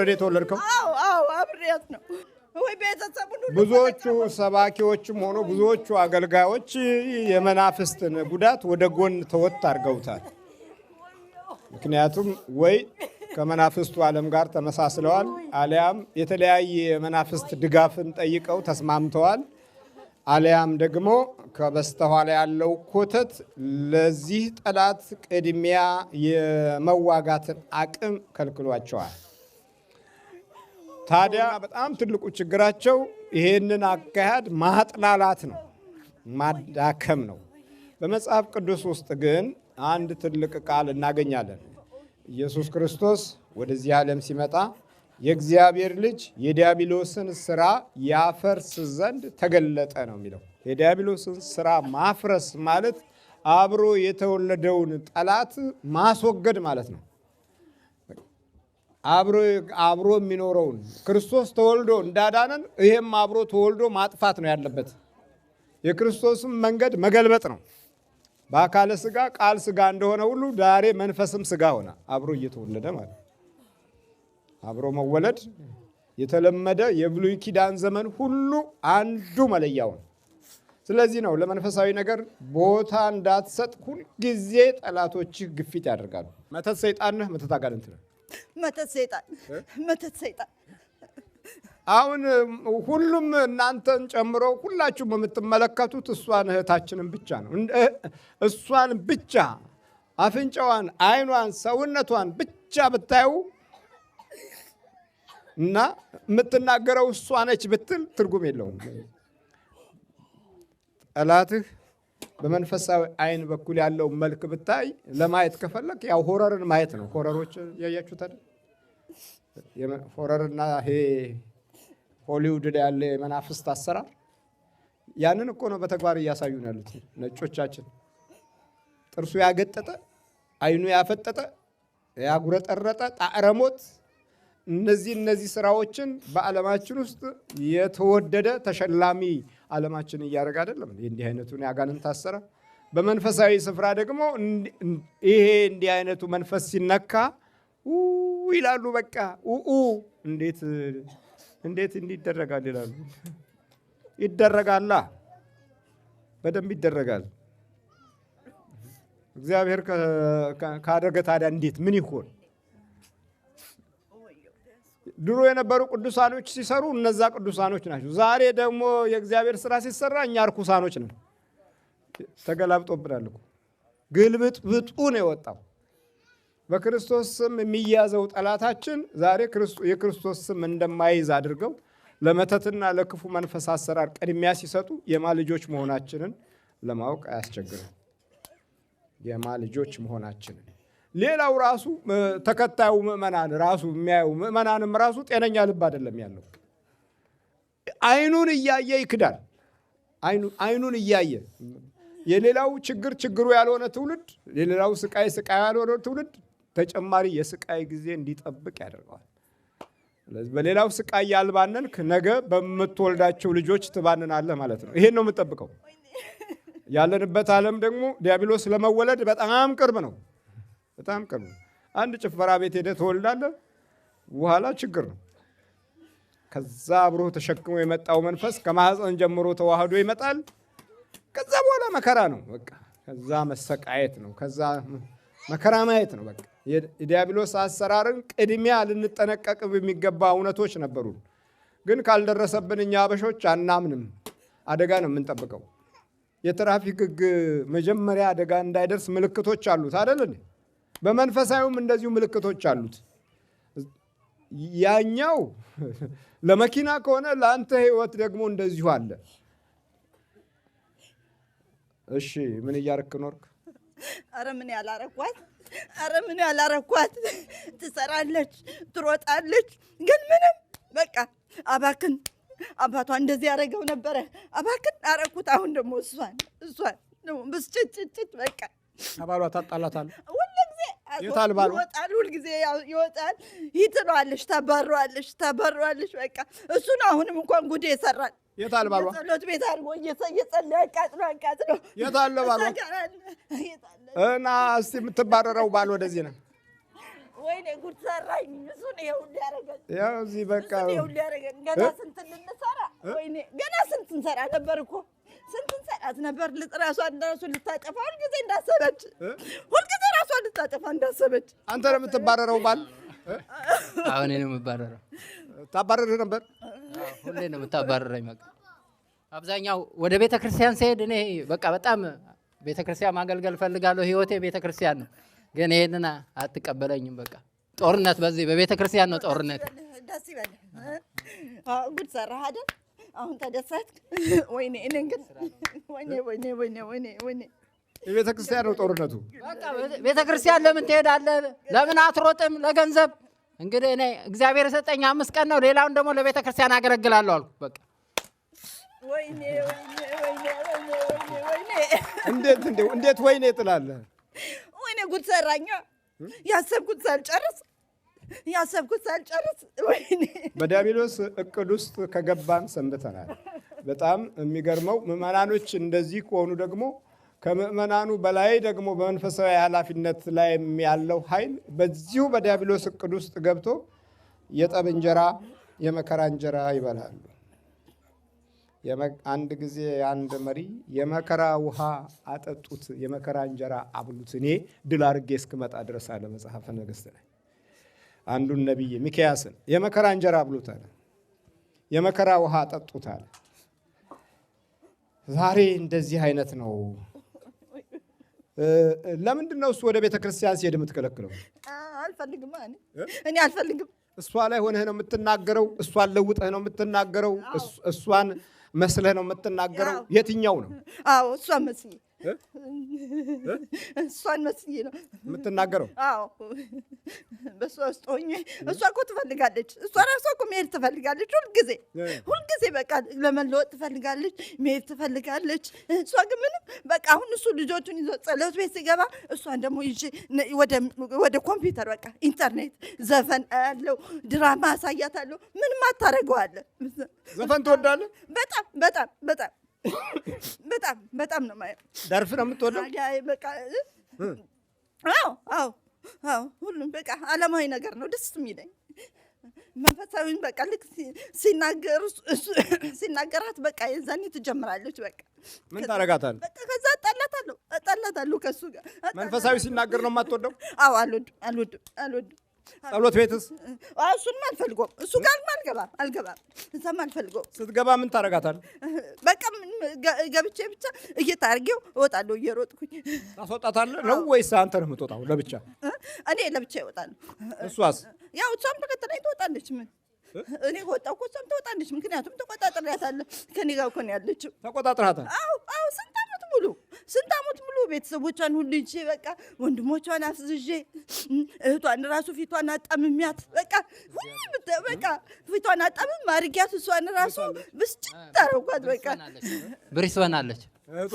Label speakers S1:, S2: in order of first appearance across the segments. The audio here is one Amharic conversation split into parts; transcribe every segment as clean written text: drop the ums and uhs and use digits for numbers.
S1: አይደል የተወለድከው?
S2: አዎ አብሬያት ነው ወይ ቤተሰቡን ሁሉ
S1: ብዙዎቹ ሰባኪዎችም ሆኖ ብዙዎቹ አገልጋዮች የመናፍስትን ጉዳት ወደ ጎን ተወት አድርገውታል። ምክንያቱም ወይ ከመናፍስቱ ዓለም ጋር ተመሳስለዋል፣ አሊያም የተለያየ የመናፍስት ድጋፍን ጠይቀው ተስማምተዋል፣ አሊያም ደግሞ ከበስተኋላ ያለው ኮተት ለዚህ ጠላት ቅድሚያ የመዋጋትን አቅም ከልክሏቸዋል። ታዲያ በጣም ትልቁ ችግራቸው ይሄንን አካሄድ ማጥላላት ነው፣ ማዳከም ነው። በመጽሐፍ ቅዱስ ውስጥ ግን አንድ ትልቅ ቃል እናገኛለን። ኢየሱስ ክርስቶስ ወደዚህ ዓለም ሲመጣ የእግዚአብሔር ልጅ የዲያብሎስን ስራ ያፈርስ ዘንድ ተገለጠ ነው የሚለው። የዲያብሎስን ስራ ማፍረስ ማለት አብሮ የተወለደውን ጠላት ማስወገድ ማለት ነው። አብሮ የሚኖረውን ክርስቶስ ተወልዶ እንዳዳነን ይሄም አብሮ ተወልዶ ማጥፋት ነው ያለበት። የክርስቶስም መንገድ መገልበጥ ነው። በአካለ ስጋ ቃል ስጋ እንደሆነ ሁሉ ዛሬ መንፈስም ስጋ ሆነ፣ አብሮ እየተወለደ ማለት ነው። አብሮ መወለድ የተለመደ የብሉይ ኪዳን ዘመን ሁሉ አንዱ መለያው ነው። ስለዚህ ነው ለመንፈሳዊ ነገር ቦታ እንዳትሰጥ ሁልጊዜ ጠላቶችህ ግፊት ያደርጋሉ። መተት ሰይጣን ነህ፣ መተት አጋንንት ነህ።
S2: መተት ሰይጣን
S1: አሁን ሁሉም እናንተን ጨምሮ ሁላችሁም የምትመለከቱት እሷን እህታችንን ብቻ ነው። እሷን ብቻ አፍንጫዋን፣ አይኗን፣ ሰውነቷን ብቻ ብታዩ እና የምትናገረው እሷ ነች ብትል ትርጉም የለውም። ጠላትህ በመንፈሳዊ አይን በኩል ያለው መልክ ብታይ ለማየት ከፈለክ ያው ሆረርን ማየት ነው። ሆረሮች ያያችሁት አይደል? ሆረርና ይሄ ሆሊውድ ላይ ያለ የመናፍስት አሰራር ያንን እኮ ነው በተግባር እያሳዩን ያሉት ነጮቻችን። ጥርሱ ያገጠጠ፣ አይኑ ያፈጠጠ፣ ያጉረጠረጠ፣ ጣዕረሞት እነዚህ ስራዎችን በዓለማችን ውስጥ የተወደደ ተሸላሚ ዓለማችን እያደረገ አይደለም። እንዲህ አይነቱን ያጋንንት አሰራር በመንፈሳዊ ስፍራ ደግሞ ይሄ እንዲህ አይነቱ መንፈስ ሲነካ ይላሉ። በቃ እንዴት እንዲደረጋል ይላሉ። ይደረጋላ፣ በደንብ ይደረጋል። እግዚአብሔር ካደረገ ታዲያ እንዴት ምን ይሆን? ድሮ የነበሩ ቅዱሳኖች ሲሰሩ እነዛ ቅዱሳኖች ናቸው። ዛሬ ደግሞ የእግዚአብሔር ስራ ሲሰራ እኛ ርኩሳኖች ነን። ተገላብጦብናል እኮ ግልብጥ ብጡ ነው የወጣው። በክርስቶስ ስም የሚያዘው ጠላታችን ዛሬ የክርስቶስ ስም እንደማይዝ አድርገው ለመተትና ለክፉ መንፈስ አሰራር ቅድሚያ ሲሰጡ የማ ልጆች መሆናችንን ለማወቅ አያስቸግርም። የማ ልጆች መሆናችንን ሌላው ራሱ ተከታዩ ምእመናን ራሱ የሚያየው ምእመናንም ራሱ ጤነኛ ልብ አይደለም ያለው። አይኑን እያየ ይክዳል። አይኑን እያየ የሌላው ችግሩ ያልሆነ ትውልድ፣ የሌላው ስቃይ ያልሆነ ትውልድ ተጨማሪ የስቃይ ጊዜ እንዲጠብቅ ያደርገዋል። ስለዚህ በሌላው ስቃይ ያልባነንክ ነገ በምትወልዳቸው ልጆች ትባንናለህ ማለት ነው። ይሄን ነው የምጠብቀው። ያለንበት ዓለም ደግሞ ዲያብሎስ ለመወለድ በጣም ቅርብ ነው። በጣም ቅርብ ነው። አንድ ጭፈራ ቤት ሄደህ ትወልዳለህ፣ በኋላ ችግር ነው። ከዛ አብሮ ተሸክሞ የመጣው መንፈስ ከማህፀን ጀምሮ ተዋህዶ ይመጣል። ከዛ በኋላ መከራ ነው። በቃ ከዛ መሰቃየት ነው። ከዛ መከራ ማየት ነው። በቃ የዲያብሎስ አሰራርን ቅድሚያ ልንጠነቀቅ የሚገባ እውነቶች ነበሩ። ግን ካልደረሰብን እኛ አበሾች አናምንም። አደጋ ነው የምንጠብቀው። የትራፊክ ሕግ መጀመሪያ አደጋ እንዳይደርስ ምልክቶች አሉት አይደል? በመንፈሳዊም እንደዚሁ ምልክቶች አሉት። ያኛው ለመኪና ከሆነ ለአንተ ህይወት ደግሞ እንደዚሁ አለ። እሺ ምን እያረክ ኖርክ?
S2: ኧረ ምን ያላረኳት ትሰራለች፣ ትሮጣለች፣ ግን ምንም በቃ አባክን። አባቷ እንደዚህ ያደረገው ነበረ፣ አባክን አረኩት። አሁን ደግሞ እሷን ደግሞ ብስጭጭጭት በቃ
S1: አባሏ ታጣላታል።
S2: ይወጣል፣ ሁልጊዜ ይወጣል። ይትለዋለች፣ ታባረዋለች። በቃ እሱን አሁንም እንኳን ጉዴ ይሰራል።
S1: የታል ባሏ?
S2: ጸሎት ቤት አድርጎ እየጸለየ አቃጥሎ
S1: የታለ ባሏ? እና እስቲ የምትባረረው ባል ወደዚህ ነው።
S2: ወይኔ ጉድ ሰራኝ። እሱን ይኸው ሊያደርገን
S1: ያው እዚህ በቃ
S2: ይኸው ሊያደርገን ገና ስንት ልንሰራ ወይኔ ገና ስንት እንሰራ ነበር እኮ ስንት እንሰራት ነበር። ራሷን ልታጠፋ ሁልጊዜ እንዳሰበች ሁልጊዜ ራሷን ልታጠፋ እንዳሰበች።
S1: አንተ ነው የምትባረረው ባል?
S3: አሁን እኔ ነው የምባረረው።
S1: ታባረር ነበር?
S3: ሁሌ ነው የምታባረረኝ። በቃ አብዛኛው ወደ ቤተ ክርስቲያን ስሄድ እኔ በቃ በጣም ቤተ ክርስቲያን ማገልገል ፈልጋለሁ። ህይወቴ ቤተ ክርስቲያን ነው። ግን ይሄንን አትቀበለኝም። በቃ ጦርነት በዚህ በቤተ ክርስቲያን ነው ጦርነት።
S2: ደስ ይበል። ጉድ ሰራህ አይደል? አሁን ተደሰትክ? ወይኔ እኔን ግን ወይኔ ወይኔ ወይኔ ወይኔ ወይኔ
S1: የቤተ ክርስቲያን ነው ጦርነቱ።
S3: በቃ ቤተ ክርስቲያን ለምን ትሄዳለህ? ለምን አትሮጥም? ለገንዘብ እንግዲህ እኔ እግዚአብሔር የሰጠኝ 5 ቀን ነው። ሌላውን ደግሞ ለቤተ ክርስቲያን አገለግላለሁ አልኩ። በቃ
S2: ወይኔ ወይኔ ወይኔ ወይኔ ወይኔ
S1: እንዴት ወይኔ ትላለህ?
S2: ወይኔ ጉድ ሰራኛ። ያሰብኩት ሳልጨርስ ወይኔ
S1: በዲያብሎስ እቅድ ውስጥ ከገባን ሰንብተናል። በጣም የሚገርመው ምዕመናኖች እንደዚህ ከሆኑ ደግሞ ከምዕመናኑ በላይ ደግሞ በመንፈሳዊ ኃላፊነት ላይ ያለው ኃይል በዚሁ በዲያብሎስ እቅድ ውስጥ ገብቶ የጠብ እንጀራ የመከራ እንጀራ ይበላሉ። አንድ ጊዜ አንድ መሪ የመከራ ውሃ አጠጡት፣ የመከራ እንጀራ አብሉት፣ እኔ ድል አድርጌ እስክመጣ ድረስ አለ መጽሐፈ ነገሥት ላይ። አንዱን ነቢይ ሚክያስን የመከራ እንጀራ አብሉት አለ፣ የመከራ ውሃ አጠጡት አለ። ዛሬ እንደዚህ አይነት ነው። ለምንድን ነው እሱ ወደ ቤተ ክርስቲያን ሲሄድ የምትከለክለው?
S2: አልፈልግም። እኔ አልፈልግም።
S1: እሷ ላይ ሆነህ ነው የምትናገረው? እሷን ለውጠህ ነው የምትናገረው? እሷን መስለህ ነው የምትናገረው? የትኛው ነው?
S2: አዎ እሷን መስዬ እሷን መስዬ ነው
S1: የምትናገረው።
S2: አዎ በሷ ውስጥ ሆኜ እሷ እኮ ትፈልጋለች። እሷ ራሷ እኮ መሄድ ትፈልጋለች። ሁልጊዜ በቃ ለመለወጥ ትፈልጋለች፣ መሄድ ትፈልጋለች። እሷ ግን ምንም በቃ አሁን እሱ ልጆቹን ይዞ ጸሎት ቤት ሲገባ እሷን ደግሞ ይዤ ወደ ኮምፒውተር በቃ ኢንተርኔት ዘፈን ያለው ድራማ አሳያታለሁ። ምንም አታደርገዋለ።
S1: ዘፈን ትወዳለህ?
S2: በጣም በጣም ነው ማለት።
S1: ደርፍ ነው የምትወደው?
S2: በቃ አዎ ሁሉም በቃ ዓለማዊ ነገር ነው ደስ የሚለኝ። መንፈሳዊን በቃ ልክ ሲናገራት በቃ የዛኔ ትጀምራለች። በቃ
S1: ምን ታረጋታለህ?
S2: በቃ ከዛ እጣላታለሁ ከሱ ጋር።
S1: መንፈሳዊ ሲናገር ነው የማትወደው?
S2: አዎ አልወድም።
S1: ጸሎት ቤትስ?
S2: እሱንም አልፈልገውም። እሱ ጋር አልገባም። እዛም አልፈልገውም።
S1: ስትገባ ምን ታረጋታለህ?
S2: በቃ ገብቼ ብቻ እየታርጌው እወጣለሁ እየሮጥኩኝ።
S1: ታስወጣታለህ ነው ወይስ አንተ ነህ የምትወጣው ለብቻ?
S2: እኔ ለብቻ እወጣለሁ።
S1: እሷስ?
S2: ያው እሷም ተከትላኝ ትወጣለች። ምን እኔ ከወጣሁ እኮ እሷም ትወጣለች። ምክንያቱም ተቆጣጥሬያታለሁ። ከኔ ጋር እኮ ነው ያለችው።
S1: ተቆጣጥራታል?
S2: አዎ ስንት ዓመት ሙሉ ቤተሰቦቿን ሁሉ ይዤ በቃ ወንድሞቿን አፍዝዤ እህቷን ራሱ ፊቷን አጣምሚያት በቃ ፊቷን አጣምም አድርጊያት እሷን ራሱ ብስጭት አደረኳት። በቃ
S3: ብሪስበን አለች
S1: እህቷ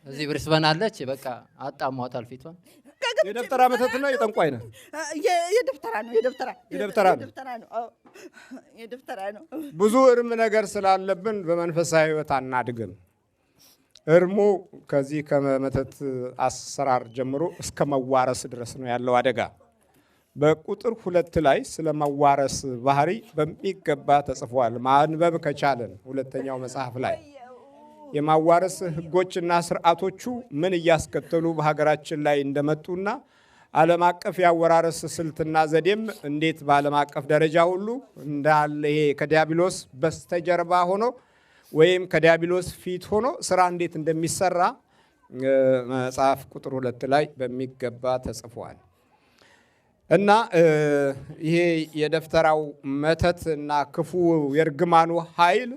S3: እዚህ ብሪስበን አለች። በቃ አጣሟታል ፊቷን።
S1: የደብተራ መተት ነው የጠንቋይ ነው?
S2: የደብተራ ነው።
S1: ብዙ እርም ነገር ስላለብን በመንፈሳዊ ሕይወት አናድግም። እርሙ ከዚህ ከመተት አሰራር ጀምሮ እስከ መዋረስ ድረስ ነው ያለው አደጋ። በቁጥር 2 ላይ ስለ መዋረስ ባህሪ በሚገባ ተጽፏል። ማንበብ ከቻለን ሁለተኛው መጽሐፍ ላይ የማዋረስ ሕጎችና ስርዓቶቹ ምን እያስከተሉ በሀገራችን ላይ እንደመጡና ዓለም አቀፍ ያወራረስ ስልትና ዘዴም እንዴት በዓለም አቀፍ ደረጃ ሁሉ እንዳለ ይሄ ከዲያብሎስ በስተጀርባ ሆኖ ወይም ከዲያብሎስ ፊት ሆኖ ስራ እንዴት እንደሚሰራ መጽሐፍ ቁጥር 2 ላይ በሚገባ ተጽፏል። እና ይሄ የደብተራው መተት እና ክፉ የእርግማኑ ኃይል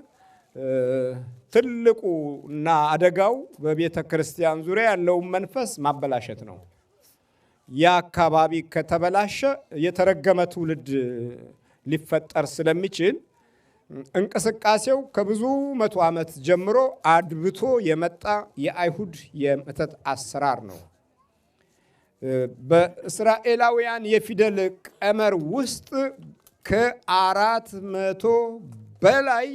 S1: ትልቁ እና አደጋው በቤተ ክርስቲያን ዙሪያ ያለውን መንፈስ ማበላሸት ነው። ያ አካባቢ ከተበላሸ የተረገመ ትውልድ ሊፈጠር ስለሚችል እንቅስቃሴው ከብዙ መቶ ዓመት ጀምሮ አድብቶ የመጣ የአይሁድ የመተት አሰራር ነው። በእስራኤላውያን የፊደል ቀመር ውስጥ ከ400 በላይ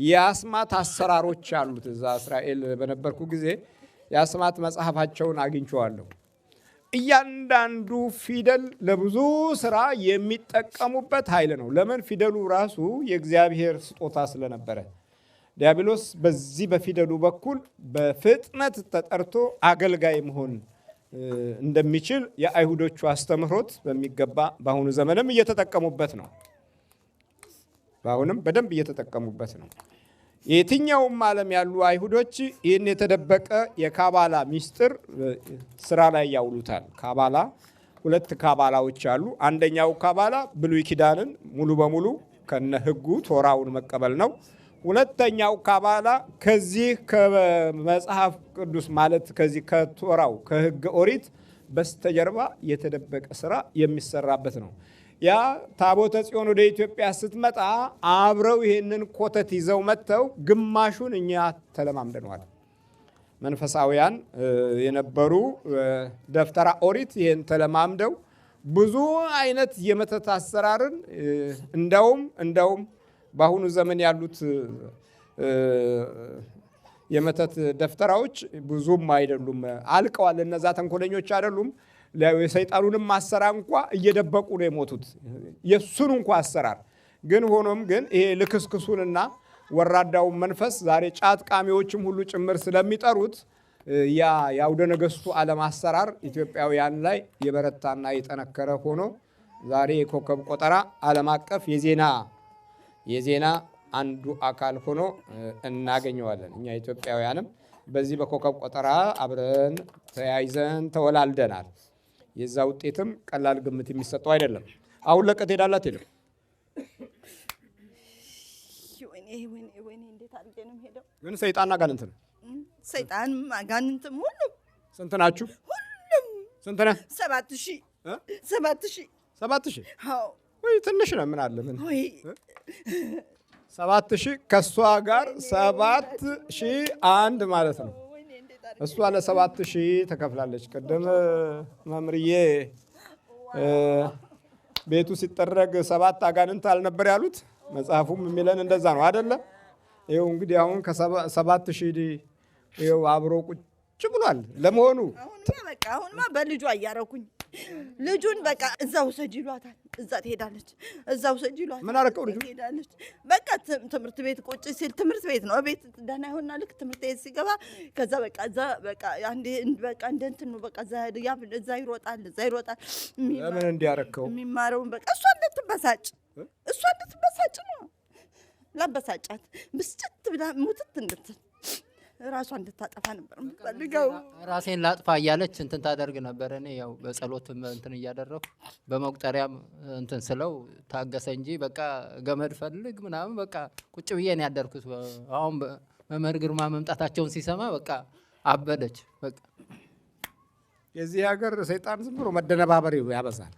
S1: የአስማት አሰራሮች አሉት። እዛ እስራኤል በነበርኩ ጊዜ የአስማት መጽሐፋቸውን አግኝቼዋለሁ። እያንዳንዱ ፊደል ለብዙ ስራ የሚጠቀሙበት ኃይል ነው። ለምን? ፊደሉ ራሱ የእግዚአብሔር ስጦታ ስለነበረ ዲያብሎስ በዚህ በፊደሉ በኩል በፍጥነት ተጠርቶ አገልጋይ መሆን እንደሚችል የአይሁዶቹ አስተምህሮት በሚገባ በአሁኑ ዘመንም እየተጠቀሙበት ነው። በአሁንም በደንብ እየተጠቀሙበት ነው። የትኛውም ዓለም ያሉ አይሁዶች ይህን የተደበቀ የካባላ ሚስጥር ስራ ላይ ያውሉታል። ካባላ 2 ካባላዎች አሉ። አንደኛው ካባላ ብሉይ ኪዳንን ሙሉ በሙሉ ከነ ሕጉ ቶራውን መቀበል ነው። ሁለተኛው ካባላ ከዚህ ከመጽሐፍ ቅዱስ ማለት ከዚህ ከቶራው ከሕገ ኦሪት በስተጀርባ የተደበቀ ስራ የሚሰራበት ነው። ያ ታቦተ ጽዮን ወደ ኢትዮጵያ ስትመጣ አብረው ይህንን ኮተት ይዘው መጥተው ግማሹን እኛ ተለማምደነዋል። መንፈሳውያን የነበሩ ደፍተራ ኦሪት ይህን ተለማምደው ብዙ አይነት የመተት አሰራርን እንደውም በአሁኑ ዘመን ያሉት የመተት ደፍተራዎች ብዙም አይደሉም፣ አልቀዋል። እነዛ ተንኮለኞች አይደሉም። የሰይጣኑንም አሰራር እንኳ እየደበቁ ነው የሞቱት፣ የሱን እንኳ አሰራር ግን። ሆኖም ግን ይሄ ልክስክሱንና ወራዳውን መንፈስ ዛሬ ጫት ቃሚዎችም ሁሉ ጭምር ስለሚጠሩት ያ የአውደ ነገሥቱ ዓለም አሰራር ኢትዮጵያውያን ላይ የበረታና የጠነከረ ሆኖ ዛሬ የኮከብ ቆጠራ ዓለም አቀፍ የዜና አንዱ አካል ሆኖ እናገኘዋለን። እኛ ኢትዮጵያውያንም በዚህ በኮከብ ቆጠራ አብረን ተያይዘን ተወላልደናል። የዛ ውጤትም ቀላል ግምት የሚሰጠው አይደለም። አሁን ለቀት ሄዳላት ሄደው
S2: እንዴት አድርጌ ነው የምሄደው?
S1: ግን ሰይጣንና አጋንንት ነው።
S2: ሰይጣንም አጋንንትም ሁሉም።
S1: ስንት ናችሁ?
S2: ሁሉም
S1: ስንት ነህ?
S2: 7000
S1: 7000
S2: አዎ።
S1: ወይ ትንሽ ነው። ምን አለ ምን
S2: ወይ
S1: 7000 ከሷ ጋር 7001 ማለት ነው። እሷ ለ7000 ተከፍላለች። ቅድም መምርዬ ቤቱ ሲጠረግ 7 አጋንንት አልነበር ያሉት? መጽሐፉም የሚለን እንደዛ ነው አይደለ? ይኸው እንግዲህ አሁን ከ7000 ይኸው አብሮ ቁጭ ብሏል። ለመሆኑ
S2: አሁንማ በልጇ እያረኩኝ ልጁን በቃ እዛ ውሰጅ ይሏታል። እዛ ትሄዳለች። እዛ ውሰጅ ይሏታል።
S1: ምን አረከው ልጁ?
S2: ትሄዳለች። በቃ ትምህርት ቤት ቁጭ ሲል ትምህርት ቤት ነው። ቤት ደህና ይሆንና ልክ ትምህርት ቤት ሲገባ ከዛ በቃ እዛ በቃ አንዴ በቃ እንደ እንትን ነው። በቃ እዛ ይሮጣል።
S1: ለምን እንዲያረከው?
S2: የሚማረውን በቃ እሷ እንድትበሳጭ ነው። ላበሳጫት ብስጭት ብላ ሙትት እንድትል ራሷ እንድታጠፋ ነበር የምትፈልገው።
S3: ራሴን ላጥፋ እያለች እንትን ታደርግ ነበር። እኔ ያው በጸሎት እንትን እያደረኩ በመቁጠሪያም እንትን ስለው ታገሰ እንጂ በቃ ገመድ ፈልግ ምናምን በቃ ቁጭ ብዬ ነው ያደርኩት። አሁን መምህር ግርማ መምጣታቸውን ሲሰማ በቃ አበደች። በቃ
S1: የዚህ ሀገር ሰይጣን ዝም ብሎ መደነባበር ያበዛል።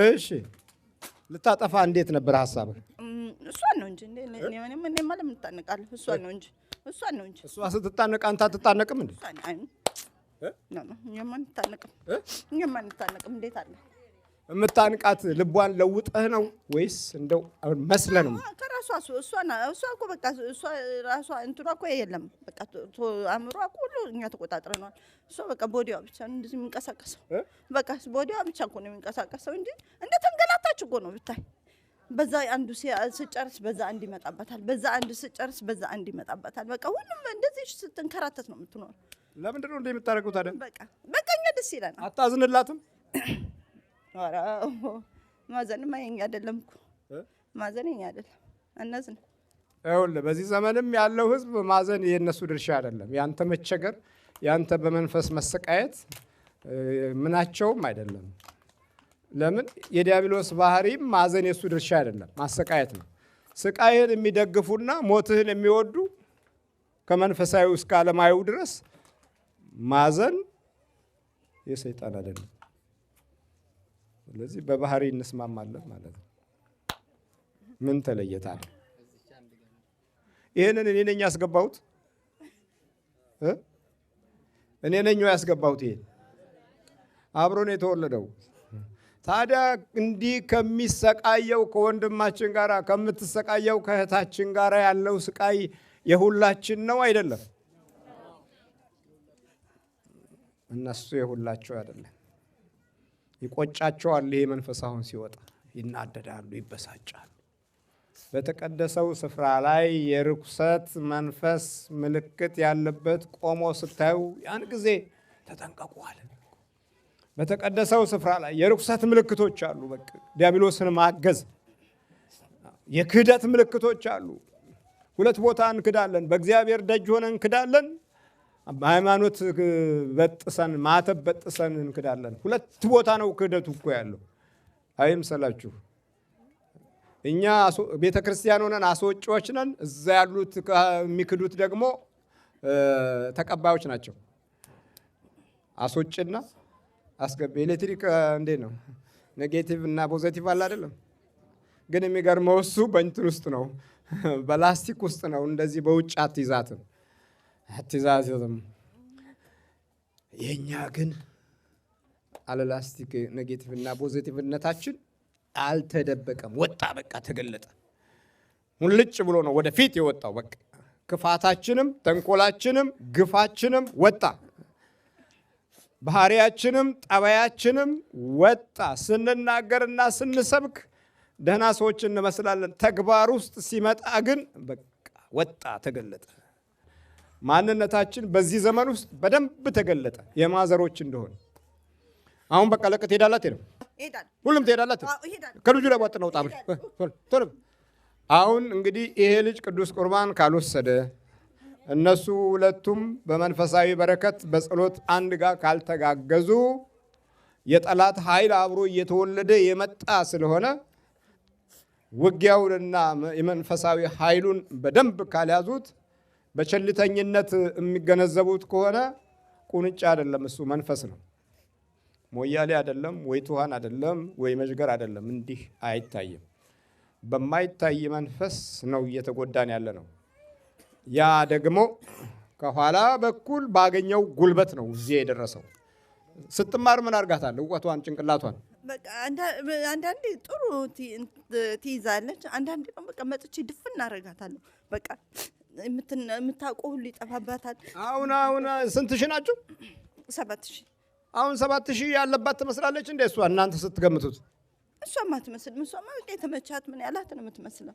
S1: እሺ ልታጠፋ እንዴት ነበር ሀሳብህ?
S2: እሷን ነው እንጂ እኔ ማለት የምታነቃለሁ እሷን ነው እንጂ
S1: እሷ ስትታነቅ አንተ አትታነቅም እንዴ?
S2: እኛማ አንታነቅም። እንዴት አለ
S1: የምታንቃት ልቧን ለውጠህ ነው ወይስ እንደው መስለህ ነው?
S2: ከራሷ እሷ እኮ በቃ እሷ ራሷ እንትኗ እኮ የለም። በቃ አእምሯ እኮ ሁሉ እኛ ተቆጣጥረነዋል። እሷ በቃ ቦዲዋ ብቻ ነው እንደዚህ የሚንቀሳቀሰው። በቃ ቦዲዋ ብቻ እኮ ነው የሚንቀሳቀሰው እንጂ እንደ ተንገላታች እኮ ነው ብታይ። በዛ አንዱ ስጨርስ በዛ አንድ ይመጣበታል። በዛ አንዱ ስጨርስ በዛ አንድ ይመጣበታል። በቃ ሁሉም እንደዚህ ስትንከራተት ነው የምትኖር።
S1: ለምንድን ነው እንደ የምታደርገው ታዲያ?
S2: በቃ እኛ ደስ ይለናል።
S1: አታዝንላትም?
S2: ኧረ ማዘንማ የኛ አይደለም እኮ ማዘን የኛ አይደለም። አናዝን።
S1: ይኸውልህ በዚህ ዘመንም ያለው ሕዝብ ማዘን የእነሱ ድርሻ አይደለም። ያንተ መቸገር፣ ያንተ በመንፈስ መሰቃየት ምናቸውም አይደለም። ለምን? የዲያብሎስ ባህሪም ማዘን የሱ ድርሻ አይደለም፣ ማሰቃየት ነው። ስቃይህን የሚደግፉና ሞትህን የሚወዱ ከመንፈሳዊ እስከ ዓለማዊው ድረስ ማዘን የሰይጣን አይደለም። ስለዚህ በባህሪ እንስማማለን ማለት ነው። ምን ተለየታል? ይህንን እኔ ነኝ ያስገባሁት፣ እኔ ነኝ ያስገባሁት። ይሄን አብሮን የተወለደው ታዲያ እንዲህ ከሚሰቃየው ከወንድማችን ጋር ከምትሰቃየው ከእህታችን ጋር ያለው ስቃይ የሁላችን ነው አይደለም? እነሱ የሁላቸው አይደለም። ይቆጫቸዋል። ይሄ መንፈስ አሁን ሲወጣ ይናደዳሉ፣ ይበሳጫሉ። በተቀደሰው ስፍራ ላይ የርኩሰት መንፈስ ምልክት ያለበት ቆሞ ስታዩ ያን ጊዜ ተጠንቀቁ አለ። በተቀደሰው ስፍራ ላይ የርኩሰት ምልክቶች አሉ። በቃ ዲያብሎስን ማገዝ፣ የክህደት ምልክቶች አሉ። ሁለት ቦታ እንክዳለን። በእግዚአብሔር ደጅ ሆነን እንክዳለን። በሃይማኖት በጥሰን ማተብ በጥሰን እንክዳለን። ሁለት ቦታ ነው ክህደቱ እኮ ያለው። አይምሰላችሁ። እኛ ቤተ ክርስቲያን ሆነን አስወጪዎች ነን። እዛ ያሉት የሚክዱት ደግሞ ተቀባዮች ናቸው። አስወጭና አስገቢ። ኤሌክትሪክ እንዴት ነው? ኔጌቲቭ እና ፖዘቲቭ አለ አይደለም? ግን የሚገርመው እሱ በእንትን ውስጥ ነው፣ በላስቲክ ውስጥ ነው። እንደዚህ በውጭ አትይዛትም። የእኛ ግን አለ ላስቲክ ኔጌቲቭ እና ፖዘቲቭነታችን አልተደበቀም። ወጣ፣ በቃ ተገለጠ። ሙልጭ ብሎ ነው ወደፊት የወጣው። በቃ ክፋታችንም ተንኮላችንም ግፋችንም ወጣ። ባህሪያችንም ጠባያችንም ወጣ። ስንናገርና ስንሰብክ ደህና ሰዎች እንመስላለን። ተግባር ውስጥ ሲመጣ ግን በቃ ወጣ፣ ተገለጠ። ማንነታችን በዚህ ዘመን ውስጥ በደንብ ተገለጠ። የማዘሮች እንደሆነ አሁን በቃ ለቀ ትሄዳላት ነው። ሁሉም ትሄዳላት። ከልጁ ላይ ዋጥ ነው ጣብሽ። አሁን እንግዲህ ይሄ ልጅ ቅዱስ ቁርባን ካልወሰደ እነሱ ሁለቱም በመንፈሳዊ በረከት በጸሎት አንድ ጋር ካልተጋገዙ የጠላት ኃይል አብሮ እየተወለደ የመጣ ስለሆነ ውጊያውንና የመንፈሳዊ ኃይሉን በደንብ ካልያዙት በቸልተኝነት የሚገነዘቡት ከሆነ ቁንጫ አይደለም፣ እሱ መንፈስ ነው። ሞያሌ አይደለም፣ ወይ ትኋን አይደለም፣ ወይ መዥገር አይደለም። እንዲህ አይታይም። በማይታይ መንፈስ ነው እየተጎዳን ያለ ነው። ያ ደግሞ ከኋላ በኩል ባገኘው ጉልበት ነው እዚህ የደረሰው። ስትማር ምን አድርጋታለሁ? እውቀቷን፣ ጭንቅላቷን
S2: በቃ አንዳንዴ ጥሩ ትይዛለች፣ አንዳንዴ ደግሞ በቃ መጥቼ ድፍን እናደርጋታለሁ። በቃ የምታውቀው ሁሉ ይጠፋባታል። አሁን
S1: ስንት ሺህ ናችሁ?
S2: 7000።
S1: አሁን 7000 ያለባት ትመስላለች እንደ እሷ እናንተ ስትገምቱት።
S2: እሷማ አትመስልም። እሷማ በቃ የተመቻት ምን ያላት ነው የምትመስለው።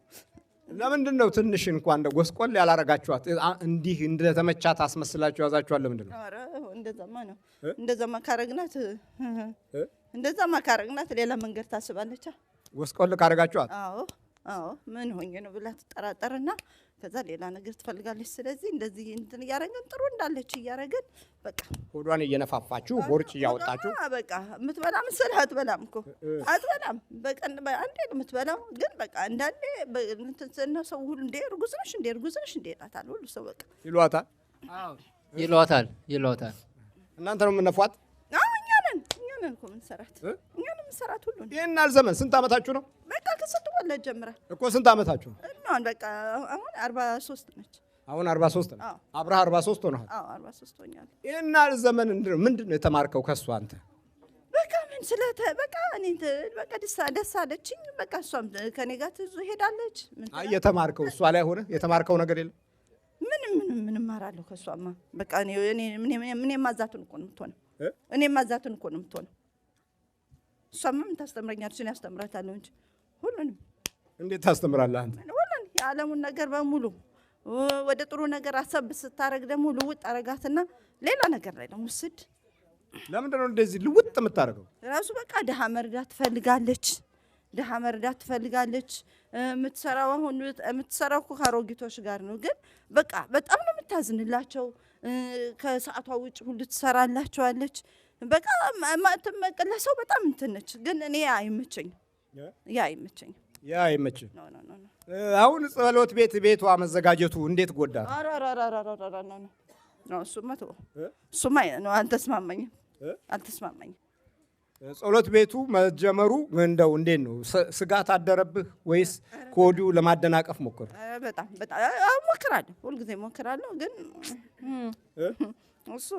S1: ለምንድን ነው ትንሽ እንኳን እንደ ጎስቆል ያላረጋችኋት? እንዲህ እንደተመቻት አስመስላችሁ ያዛችኋል? ለምንድን ነው?
S2: ኧረ እንደዛማ ነው። እንደዛማ ካረግናት ሌላ መንገድ ታስባለች።
S1: ጎስቆል ካረጋችኋት?
S2: አዎ ምን ሆኜ ነው ብላ ትጠራጠርና ከዛ ሌላ ነገር ትፈልጋለች። ስለዚህ እንደዚህ እንትን እያረገን ጥሩ እንዳለች እያረገን በቃ
S1: ሆዷን እየነፋፋችሁ ቦርጭ እያወጣችሁ
S2: በቃ የምትበላ መሰለህ? አትበላም እኮ አትበላም። በቀን አንዴ ነው የምትበላው። ግን በቃ አንዳንዴ እንትን ሰው ሁሉ እንደ እርጉዝ ነሽ እንደ ይላታል ሁሉ ሰው በቃ
S3: ይሏታል። አዎ ይሏታል።
S1: እናንተ ነው የምነፏት?
S2: አዎ እኛ ነን እኮ የምንሰራት ሁሉ።
S1: ይሄን አልዘመን ስንት ዓመታችሁ ነው?
S2: በቃ ከስትወለድ ጀምራ
S1: እኮ ስንት ዓመታችሁ ነው?
S2: በቃ አሁን 43 ነች።
S1: አሁን 43 ነው። አብረህ 43 ሆነሃል?
S2: አዎ 43 ሆኛለሁ።
S1: ይሄን አልዘመን ምንድን ነው የተማርከው ከሷ አንተ?
S2: በቃ ምን በቃ እኔ በቃ ደስ አለችኝ። በቃ እሷም ከኔ ጋር ትዙ ሄዳለች።
S1: የተማርከው እሷ ላይ ሆነ የተማርከው ነገር የለም?
S2: ምን እማራለሁ ከሷማ? በቃ እኔ ማዛቱን እኮ ነው የምትሆነው። እሷማ ምን ታስተምረኛለች? እኔ አስተምራታለሁ እንጂ ሁሉንም።
S1: እንዴት ታስተምራለህ አንተ?
S2: ሁሉን የዓለሙን ነገር በሙሉ ወደ ጥሩ ነገር አሰብ ስታረግ ደግሞ ልውጥ አረጋትና ሌላ ነገር ላይ ደግሞ ውስድ።
S1: ለምንድን ነው እንደዚህ ልውጥ የምታደርገው?
S2: ራሱ በቃ ድሃ መርዳት ትፈልጋለች። የምትሰራው እኮ ከአሮጊቶች ጋር ነው። ግን በቃ በጣም ነው የምታዝንላቸው። ከሰዓቷ ውጭ ሁሉ ትሰራላቸዋለች። በቃ ለሰው በጣም እንትን ነች። ግን እኔ አይመቸኝም። ያ አይመችም።
S1: አሁን ጸሎት ቤቷ መዘጋጀቱ እንዴት ጎዳት?
S2: እሱማ አልተስማማኝም። ጸሎት
S1: ቤቱ መጀመሩ እንደው እንዴት ነው? ስጋት አደረብህ ወይስ ከወዲሁ ለማደናቀፍ ሞከሩ?
S2: በጣም ሞክራለሁ፣ ሁልጊዜ ሞክራለሁ። ግን እሱ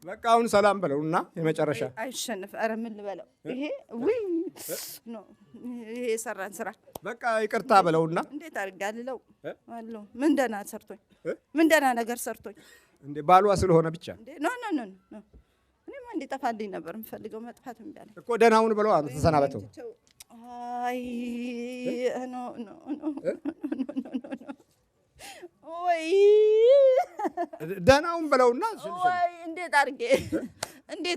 S1: በቃ አሁን ሰላም በለውና የመጨረሻ
S2: አይሸነፍ። ኧረ ምን ልበለው? ይሄ የሰራን ስራ
S1: በቃ ይቅርታ በለውና
S2: እንዴት አድርጋለሁ አለው። ምን ደህና ነገር ሰርቶኝ
S1: እንዴ ባሏ ስለሆነ ብቻ
S2: እንዴ? ኖ እኔማ እንዲጠፋልኝ ነበር የምፈልገው። መጥፋት እምቢ አለኝ
S1: እኮ ደህናውን ብለው ተሰናበተው።
S2: አይ ኖ ኖ ኖ ወይ
S1: ደህናውን ብለውና
S2: ወይ እንዴት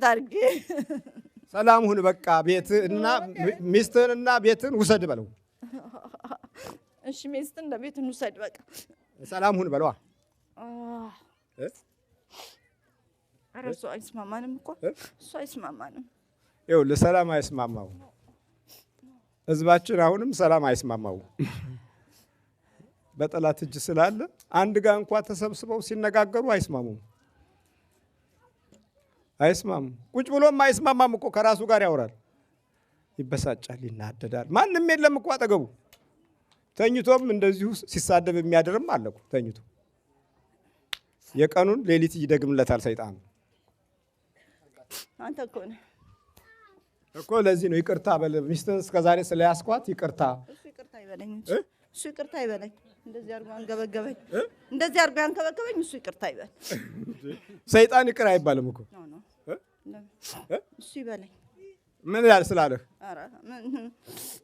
S2: አድርጌ
S1: ሰላም ሁን በቃ ቤትህንና ሚስትህንና ቤትህን ውሰድ በለው።
S2: እሺ ሚስትን ለቤትን ውሰድ በቃ
S1: ሰላም ሁን በለዋ።
S2: ኧረ እሱ አይስማማንም እኮ እሱ አይስማማንም።
S1: ይኸውልህ ሰላም አይስማማው ህዝባችን አሁንም ሰላም አይስማማው። በጠላት እጅ ስላለ አንድ ጋር እንኳን ተሰብስበው ሲነጋገሩ አይስማሙም። ቁጭ ብሎም አይስማማም እኮ ከራሱ ጋር ያወራል፣ ይበሳጫል፣ ይናደዳል። ማንም የለም እኮ አጠገቡ። ተኝቶም እንደዚሁ ሲሳደብ የሚያድርም አለ እኮ ተኝቶ። የቀኑን ሌሊት ይደግምለታል ሰይጣን።
S2: አንተ እኮ ነህ
S1: እኮ ለዚህ ነው ይቅርታ በል ሚስትህን እስከዛሬ ስለያስኳት ይቅርታ።
S2: እሱ ይቅርታ ይበለኝ እንጂ እሱ ይቅርታ ይበለኝ። እንደዚህ አድርጎ አንገበገበኝ፣ እንደዚህ አድርጎ አንገበገበኝ። እሱ ይቅርታ ይበል።
S1: ሰይጣን ይቅር አይባልም እኮ
S2: እሱ ይበለኝ።
S1: ምን ያህል ስላለህ?
S2: ኧረ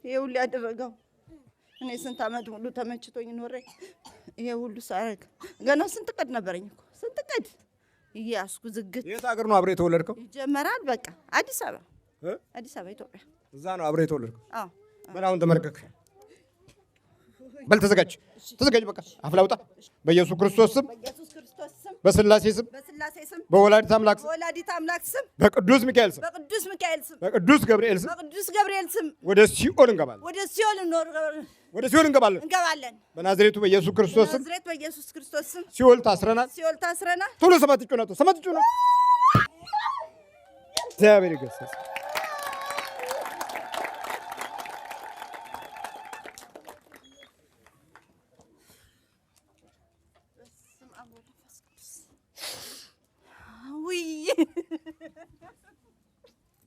S2: ይሄ ሁሉ ያደረገው እኔ ስንት ዓመት ሙሉ ተመችቶኝ ኖሬ ይሄ ሁሉ ሳረግ ገና ስንት ቀድ ነበረኝ እኮ ስንት ቀድ እያስኩ ዝግት።
S1: የት ሀገር ነው አብረህ የተወለድከው?
S2: ይጀመራል በቃ አዲስ አበባ ኢትዮጵያ።
S1: እዛ ነው አብረህ የተወለድከው?
S2: አዎ።
S1: ምን አሁን ተመረቀክ? በል ተዘጋጅ በቃ አፍላውጣ። በኢየሱስ ክርስቶስ ስም፣ በስላሴ ስም፣ በወላዲተ አምላክ ስም፣ በቅዱስ ሚካኤል ስም፣ በቅዱስ ገብርኤል ስም ወደ ሲኦል እንገባለን። ወደ ሲኦል እንገባለን። በናዝሬቱ በኢየሱስ ክርስቶስ ስም ሲኦል ታስረናል። ቶሎ ሰባት ጩኸት ነው። እግዚአብሔር ይገሰጽ።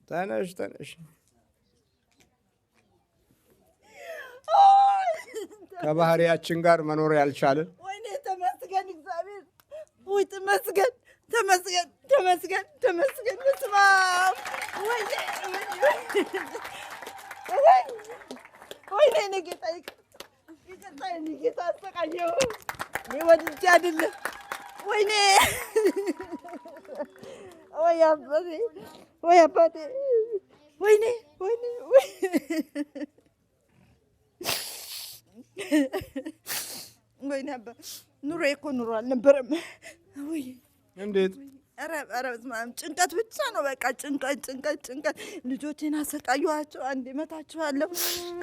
S1: ተነሽ ከባህሪያችን ጋር መኖር ያልቻልን
S2: ወይኔ ተመስገን እግዚአብሔር ወይ ተመስገን ስማ ወይኔ ነጌታ ይቅርታ ጌታ አሰቃየው እኔ ወድጄ አይደለም ወይኔ ወይ አባቴ ወይኔ አባ ኑሮ እኮ ኑሮ አልነበረም። ወይ
S1: እንዴት?
S2: ኧረ ጭንቀት ብቻ ነው በቃ ጭንቀት። ልጆቼን አሰቃየኋቸው። አንዴ እመታቸዋለሁ፣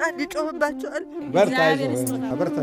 S2: አንዴ እጮህባቸዋለሁ።
S1: በርታ